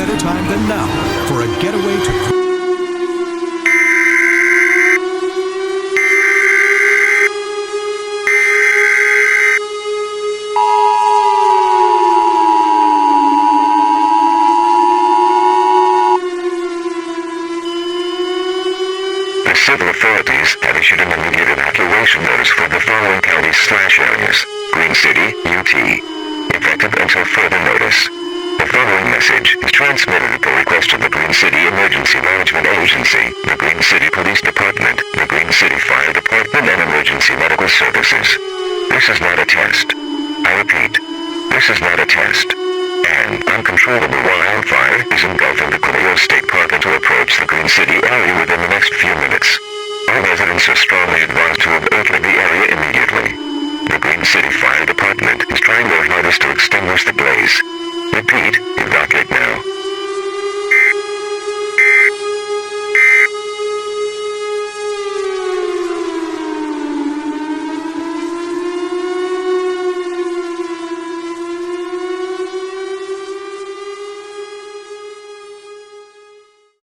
better time than now for a getaway to... Civil authorities have issued an immediate evacuation notice for the following counties/areas: Green City, UT. Effective until further notice. The following message is transmitted at the request of the Green City Emergency Management Agency, the Green City Police Department, the Green City Fire Department, and Emergency Medical Services. This is not a test. I repeat, this is not a test. An uncontrollable wildfire is engulfing the Cleo State Park and to approach the Green City area within the next few minutes.